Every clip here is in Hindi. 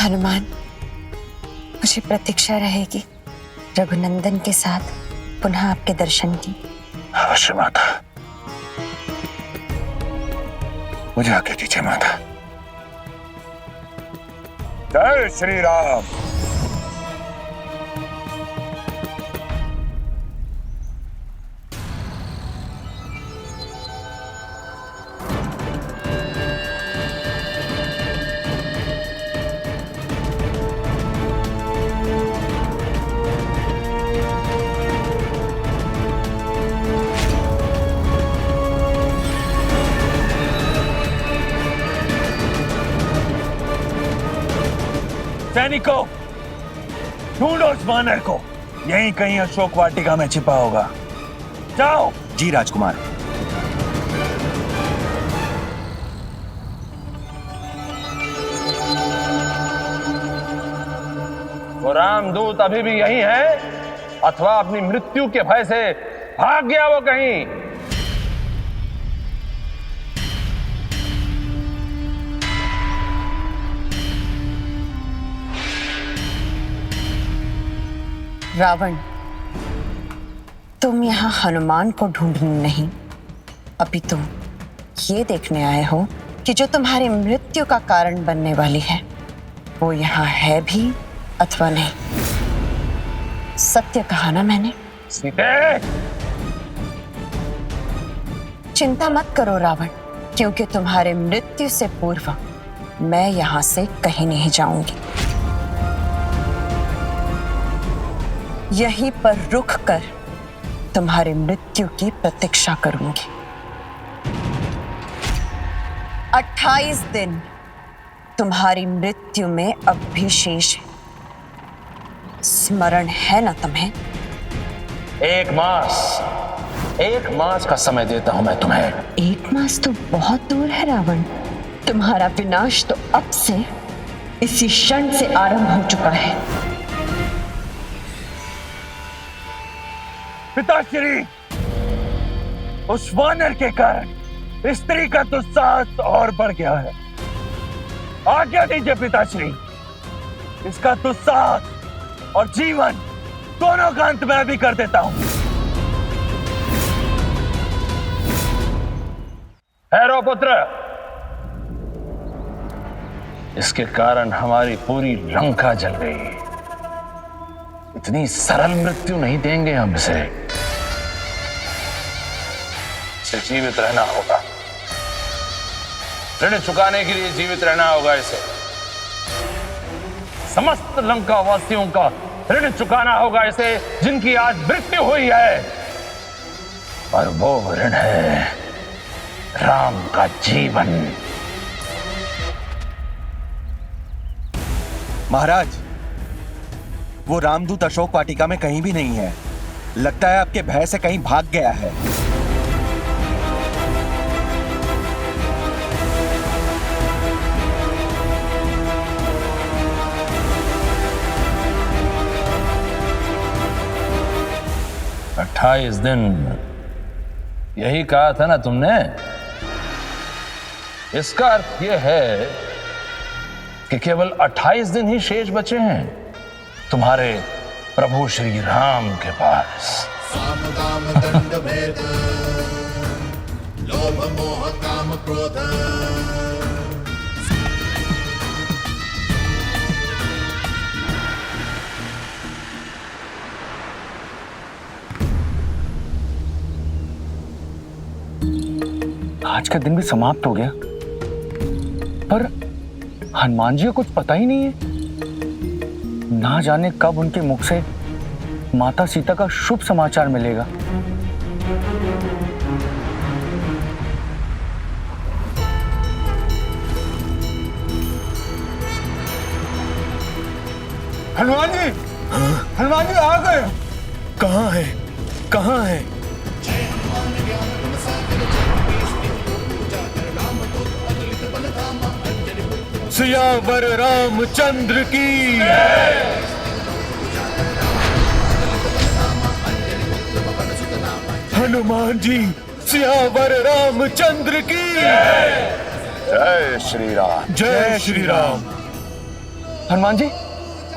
हनुमान, मुझे प्रतीक्षा रहेगी रघुनंदन के साथ पुनः आपके दर्शन की। अवश्य माता, मुझे आज्ञा दीजिए माता। जय श्री राम। सैनिकों, ढूंढो उस वानर को, यहीं कहीं अशोक वाटिका में छिपा होगा। जाओ। जी राजकुमार। वो रामदूत अभी भी यही है अथवा अपनी मृत्यु के भय से भाग गया वो कहीं? रावण, तुम यहाँ हनुमान को ढूंढने नहीं, अपितु ये देखने आए हो कि जो तुम्हारी मृत्यु का कारण बनने वाली है वो यहाँ है भी अथवा नहीं। सत्य कहा ना मैंने? सीते! चिंता मत करो रावण, क्योंकि तुम्हारे मृत्यु से पूर्व मैं यहाँ से कहीं नहीं जाऊंगी। यहीं पर रुक कर तुम्हारी मृत्यु की प्रतीक्षा करूंगी। 28 दिन तुम्हारी मृत्यु में अब भी शेष है। स्मरण है ना तुम्हें? 1 मास का समय देता हूं मैं तुम्हें। 1 मास तो बहुत दूर है रावण। तुम्हारा विनाश तो अब से इसी क्षण से आरंभ हो चुका है। पिताश्री, उस वानर के कारण स्त्री का दुस्साहस और बढ़ गया है। आज्ञा दीजिए पिताश्री, इसका दुस्साहस और जीवन दोनों का अंत मैं भी कर देता हूं। हैरो पुत्र, इसके कारण हमारी पूरी लंका जल गई। इतनी सरल मृत्यु नहीं देंगे हम इसे जीवित रहना होगा। ऋण चुकाने के लिए जीवित रहना होगा इसे। समस्त लंका वासियों का ऋण चुकाना होगा इसे, जिनकी आज मृत्यु हुई है। और वो ऋण है राम का जीवन। महाराज, वो रामदूत अशोक वाटिका में कहीं भी नहीं है। लगता है आपके भय से कहीं भाग गया है। अट्ठाईस दिन, यही कहा था ना तुमने? इसका अर्थ यह है कि केवल 28 दिन ही शेष बचे हैं तुम्हारे प्रभु श्री राम के पास। साम दाम दंड भेद, लोभ मोह काम क्रोध। आज का दिन भी समाप्त हो गया, पर हनुमान जी को कुछ पता ही नहीं है। ना जाने कब उनके मुख से माता सीता का शुभ समाचार मिलेगा। हनुमान जी, हनुमान जी आ गए। कहाँ है? कहाँ है? सियावर रामचंद्र की। हनुमान जी, सियावर रामचंद्र की। जय श्री राम। जय श्री राम। हनुमान जी,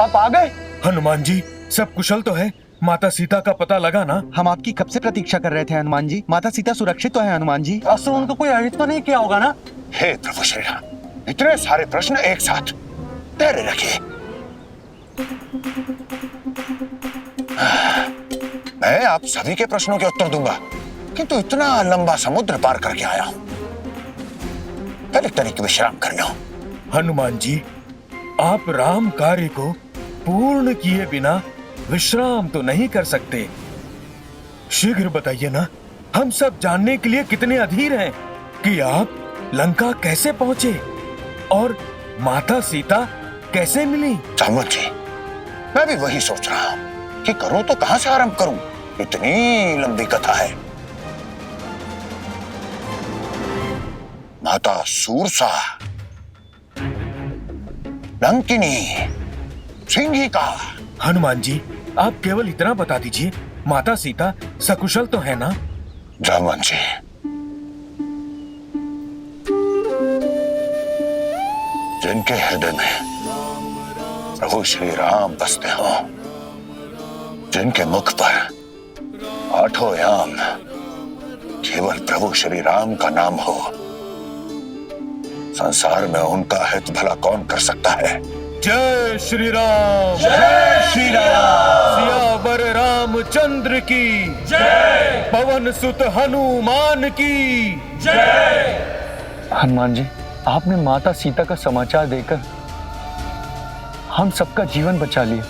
आप आ गए? हनुमान जी, सब कुशल तो है? माता सीता का पता लगा ना? हम आपकी कब से प्रतीक्षा कर रहे थे हनुमान जी। माता सीता सुरक्षित तो है हनुमान जी। असुरों को कोई आयोजित तो नहीं किया होगा ना? हे प्रभु श्री राम, इतने सारे प्रश्न एक साथ तेरे रखिए। मैं आप सभी के प्रश्नों के उत्तर दूंगा, किंतु इतना लंबा समुद्र पार करके आया हूं, पहले तनिक विश्राम कर लो। हनुमान जी, आप राम कार्य को पूर्ण किए बिना विश्राम तो नहीं कर सकते। शीघ्र बताइए ना, हम सब जानने के लिए कितने अधीर हैं कि आप लंका कैसे पहुंचे और माता सीता कैसे मिली। जामुन जी, मैं भी वही सोच रहा हूं कि करूं तो कहां से आरंभ करूं, इतनी लंबी कथा है। माता सूरसा, लंकिनी, सिंहिका। हनुमान जी, आप केवल इतना बता दीजिए, माता सीता सकुशल तो है ना? जामुन जी, जिनके हृदय में प्रभु श्री राम बसते हो, जिनके मुख पर आठों याम केवल प्रभु श्री राम का नाम हो, संसार में उनका हित भला कौन कर सकता है। जय श्री राम, जय श्री राम। सियावर रामचंद्र की जय, पवन सुत हनुमान की जय। हनुमान जी, आपने माता सीता का समाचार देकर हम सबका जीवन बचा लिया।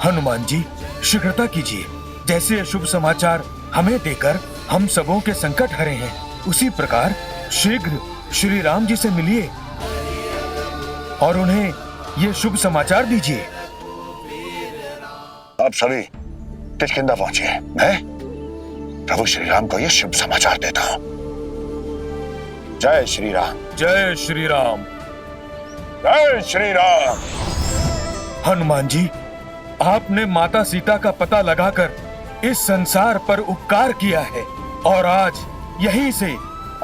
हनुमान जी, शीघ्रता कीजिए। जैसे ये शुभ समाचार हमें देकर हम सबों के संकट हरे हैं, उसी प्रकार शीघ्र श्री राम जी से मिलिए और उन्हें ये शुभ समाचार दीजिए। आप सभी किष्किंधा पहुंचिए, मैं प्रभु श्री राम को ये शुभ समाचार देता हूं। जय श्री राम, जय श्री राम, जय श्री राम। हनुमान जी, आपने माता सीता का पता लगाकर इस संसार पर उपकार किया है और आज यहीं से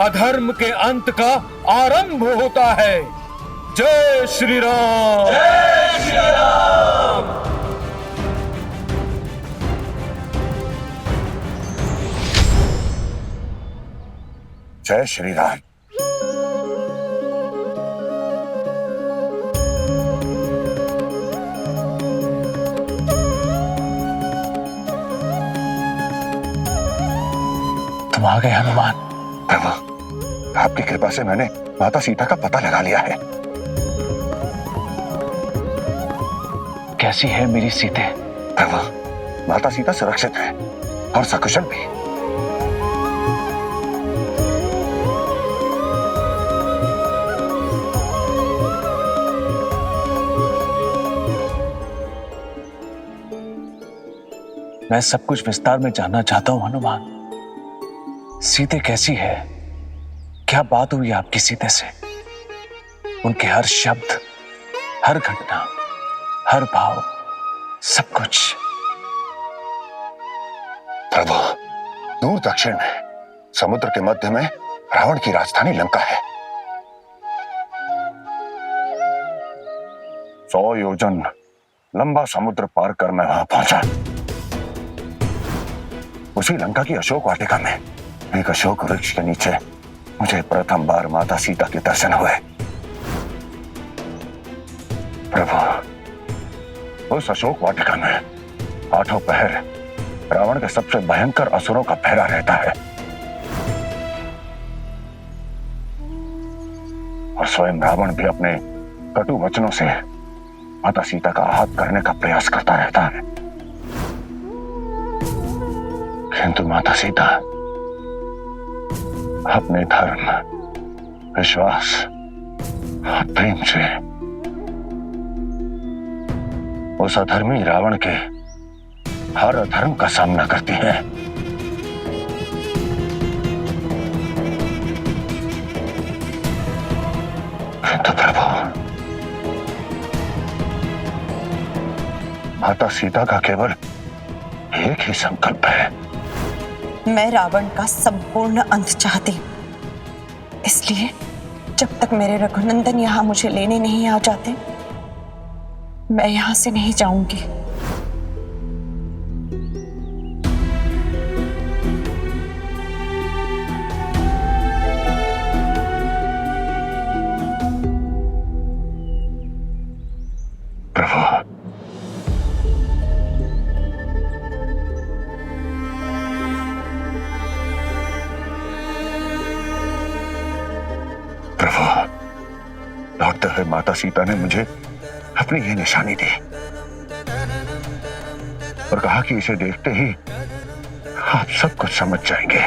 अधर्म के अंत का आरंभ होता है। जय श्री राम, जय श्री राम। जय श्री राम। तुम आ गए हनुमान। प्रभु, आपकी कृपा से मैंने माता सीता का पता लगा लिया है। कैसी है मेरी सीते? प्रभु, माता सीता सुरक्षित है और सकुशल भी। मैं सब कुछ विस्तार में जानना चाहता हूं हनुमान। सीते कैसी है? क्या बात हुई आपकी सीते से? उनके हर शब्द, हर घटना, हर भाव, सब कुछ। प्रभु, दूर दक्षिण में समुद्र के मध्य में रावण की राजधानी लंका है। 100 योजन लंबा समुद्र पार कर मैं वहां पहुंचा। उसी लंका की अशोक वाटिका में एक अशोक वृक्ष के नीचे मुझे प्रथम बार माता सीता के दर्शन हुए। प्रभु, उस अशोक वाटिका में आठों पहर रावण के सबसे भयंकर असुरों का पहरा रहता है और स्वयं रावण भी अपने कटु वचनों से माता सीता का आहत करने का प्रयास करता रहता है। किंतु माता सीता अपने धर्म, विश्वास और प्रेम से उस अधर्मी रावण के हर अधर्म का सामना करती है। किंतु प्रभु, माता सीता का केवल एक ही संकल्प है। मैं रावण का संपूर्ण अंत चाहती हूँ, इसलिए जब तक मेरे रघुनंदन यहाँ मुझे लेने नहीं आ जाते, मैं यहां से नहीं जाऊंगी। प्रभु, प्रभु, लौटते हुए माता सीता ने मुझे अपनी ये निशानी दी और कहा कि इसे देखते ही आप सब कुछ समझ जाएंगे।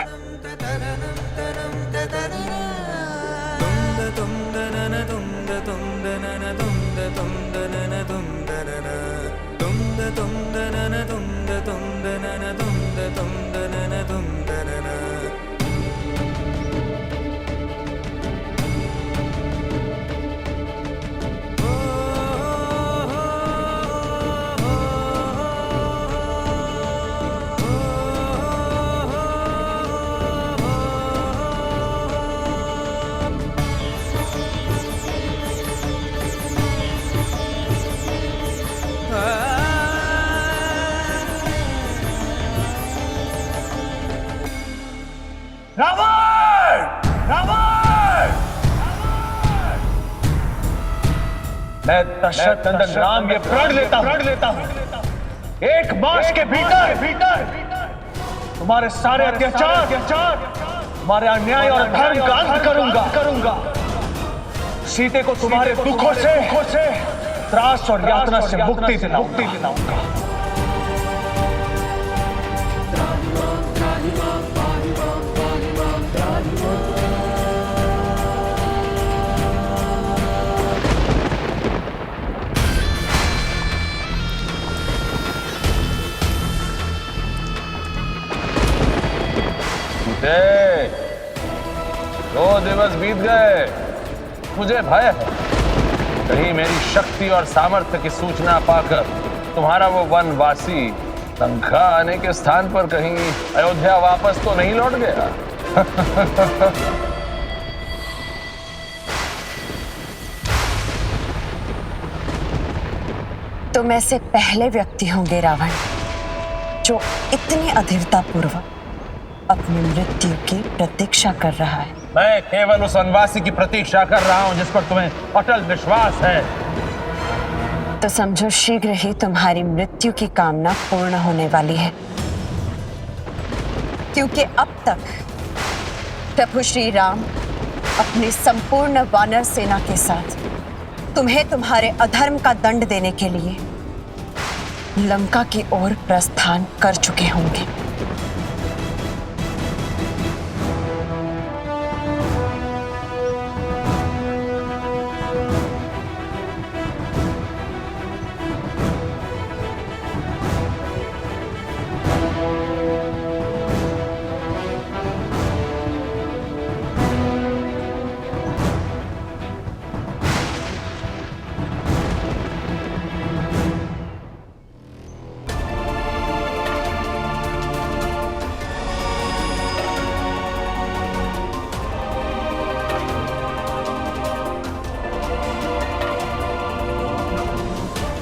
रावण! रावण! मैं दशरथ नंदन राम ये प्रण लेता हूं एक मास के भीतर तुम्हारे सारे अत्याचार, तुम्हारे अन्याय और धर्म का अंत करूंगा। सीते को तुम्हारे दुखों से त्रास और यातना से मुक्ति दिलाऊंगा। सीते, 2 दिवस बीत गए, मुझे भय है कहीं मेरी शक्ति और सामर्थ्य की सूचना पाकर तुम्हारा वो वनवासी लंका आने के स्थान पर कहीं अयोध्या वापस तो नहीं लौट गया। तुम ऐसे पहले व्यक्ति होंगे रावण जो इतनी अधीरतापूर्वक अपनी मृत्यु की प्रतीक्षा कर रहा है। मैं केवल उस वनवासी की प्रतीक्षा कर रहा हूं जिस पर तुम्हें अटल विश्वास है। तो समझो शीघ्र ही तुम्हारी मृत्यु की कामना पूर्ण होने वाली है, क्योंकि अब तक प्रभु श्री राम अपनी संपूर्ण वानर सेना के साथ तुम्हें तुम्हारे अधर्म का दंड देने के लिए लंका की ओर प्रस्थान कर चुके होंगे।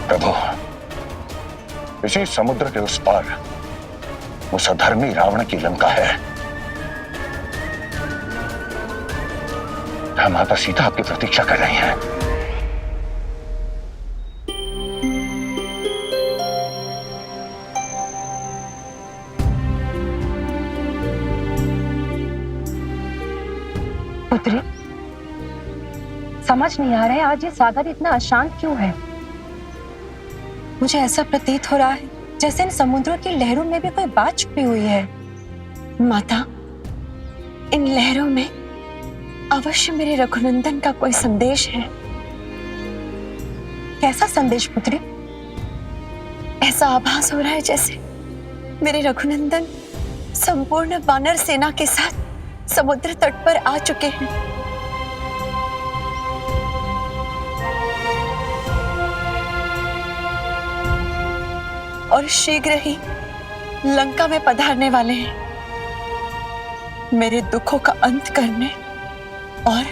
प्रभु, इसी समुद्र के उस पार उस अधर्मी रावण की लंका है। जहां माता सीता आपकी प्रतीक्षा कर रही हैं। पुत्री, समझ नहीं आ रहा है आज ये सागर इतना अशांत क्यों है। मुझे ऐसा प्रतीत हो रहा है जैसे इन समुद्रों की लहरों में भी कोई बात छुपी हुई है। माता, इन लहरों में अवश्य मेरे रघुनंदन का कोई संदेश है। कैसा संदेश पुत्री? ऐसा आभास हो रहा है जैसे मेरे रघुनंदन संपूर्ण वानर सेना के साथ समुद्र तट पर आ चुके हैं। और शीघ्र ही लंका में पधारने वाले हैं मेरे दुखों का अंत करने और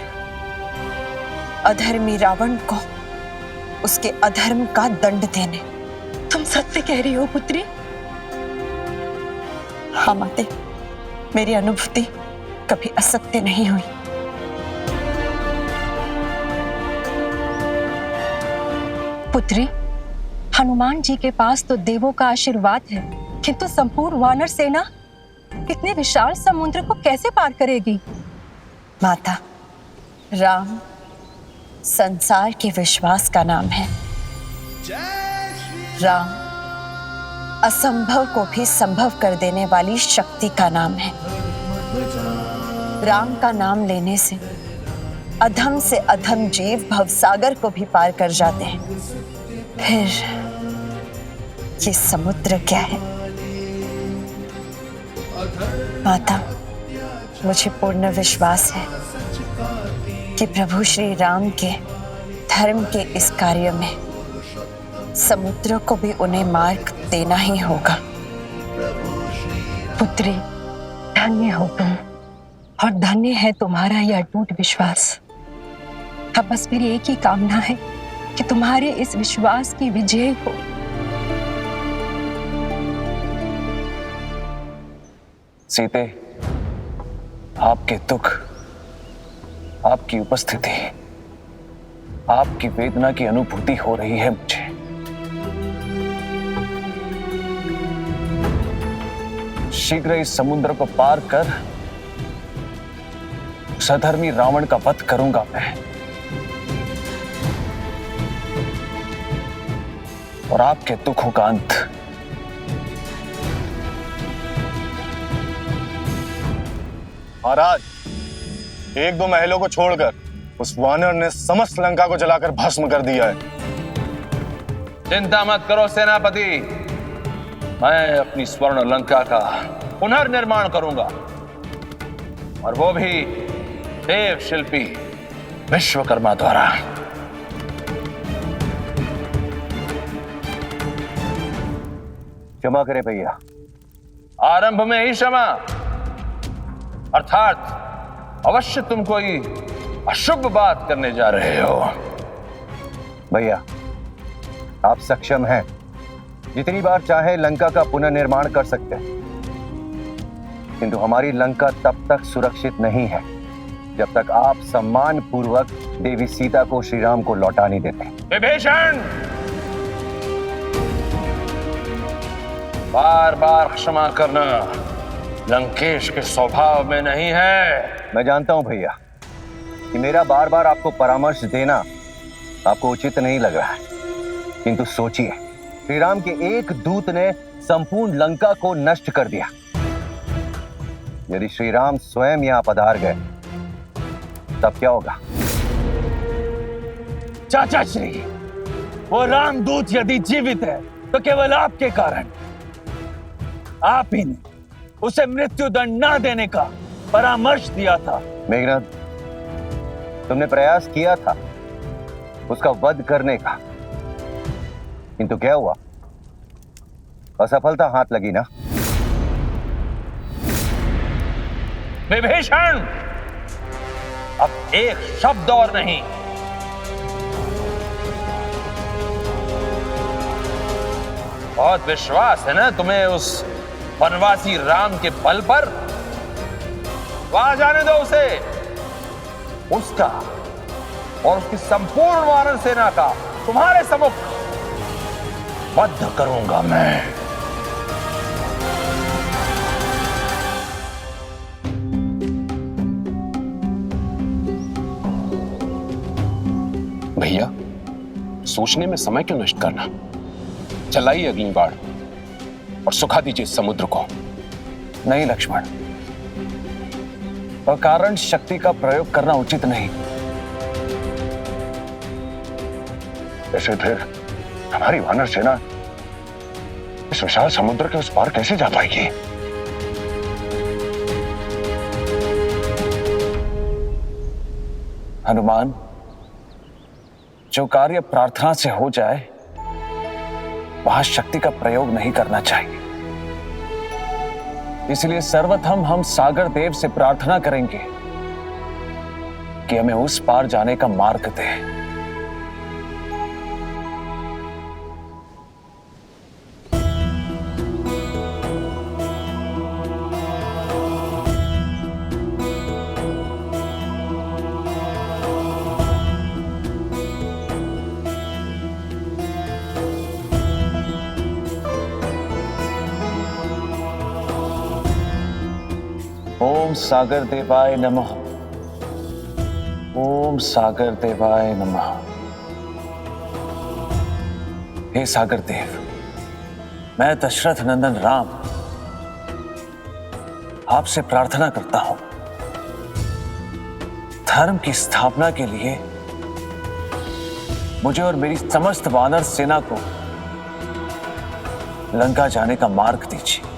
अधर्मी रावण को उसके अधर्म का दंड देने। तुम सत्य कह रही हो पुत्री? हाँ माते, मेरी अनुभूति कभी असत्य नहीं हुई। पुत्री, हनुमान जी के पास तो देवों का आशीर्वाद है, किंतु संपूर्ण वानर सेना इतने विशाल समुद्र को कैसे पार करेगी? माता, राम संसार के विश्वास का नाम है। राम असंभव को भी संभव कर देने वाली शक्ति का नाम है। राम का नाम लेने से अधम से अधम जीव भवसागर को भी पार कर जाते हैं। फिर ये समुद्र क्या है? माता, मुझे पूर्ण विश्वास है कि प्रभु श्री राम के धर्म के इस कार्य में समुद्र को भी उन्हें मार्ग देना ही होगा। पुत्री, धन्य हो तुम और धन्य है तुम्हारा यह अटूट विश्वास। अब बस मेरी एक ही कामना है कि तुम्हारे इस विश्वास की विजय हो। सीते, आपके दुख, आपकी उपस्थिति, आपकी वेदना की अनुभूति हो रही है मुझे। शीघ्र इस समुद्र को पार कर सधर्मी रावण का वध करूंगा मैं, और आपके दुखों का अंत। महाराज, एक दो महलों को छोड़कर उस वानर ने समस्त लंका को जलाकर भस्म कर दिया है। चिंता मत करो सेनापति, मैं अपनी स्वर्ण लंका का पुनर्निर्माण करूंगा, और वो भी देव शिल्पी विश्वकर्मा द्वारा। क्षमा करे भैया। आरंभ में ही क्षमा, अर्थात अवश्य तुम कोई अशुभ बात करने जा रहे हो। भैया, आप सक्षम हैं, जितनी बार चाहे लंका का पुनर्निर्माण कर सकते हैं, किंतु हमारी लंका तब तक सुरक्षित नहीं है जब तक आप सम्मान पूर्वक देवी सीता को श्री राम को लौटा नहीं देते। विभीषण, बार बार क्षमा करना लंकेश के स्वभाव में नहीं है। मैं जानता हूं भैया कि मेरा बार बार आपको परामर्श देना आपको उचित नहीं लग रहा है, किंतु सोचिए, श्री राम के एक दूत ने संपूर्ण लंका को नष्ट कर दिया। यदि श्री राम स्वयं यहां पधार गए तब क्या होगा? चाचा श्री, वो रामदूत यदि जीवित है तो केवल आपके कारण। आप ही ने उसे मृत्यु दंड न देने का परामर्श दिया था। मेघनाथ, तुमने प्रयास किया था उसका वध करने का, किंतु क्या हुआ? असफलता हाथ लगी ना। विभीषण, अब एक शब्द और नहीं। बहुत विश्वास है ना तुम्हें उस वनवासी राम के बल पर? वहां जाने दो उसे। उसका और उसकी संपूर्ण वानर सेना का तुम्हारे सम्मुख वध करूंगा मैं। भैया, सोचने में समय क्यों नष्ट करना? चलाइए अगली बार और सुखा दीजिए इस समुद्र को। नहीं लक्ष्मण, अकारण शक्ति का प्रयोग करना उचित नहीं। ऐसे फिर हमारी वानर सेना इस विशाल समुद्र के उस पार कैसे जा पाएगी? हनुमान, जो कार्य प्रार्थना से हो जाए वहां शक्ति का प्रयोग नहीं करना चाहिए। इसलिए सर्वप्रथम हम सागर देव से प्रार्थना करेंगे कि हमें उस पार जाने का मार्ग दे। ओम सागर देवाय नमः। ओम सागर देवाय नमः। हे सागर देव, मैं दशरथ नंदन राम आपसे प्रार्थना करता हूं, धर्म की स्थापना के लिए मुझे और मेरी समस्त वानर सेना को लंका जाने का मार्ग दीजिए।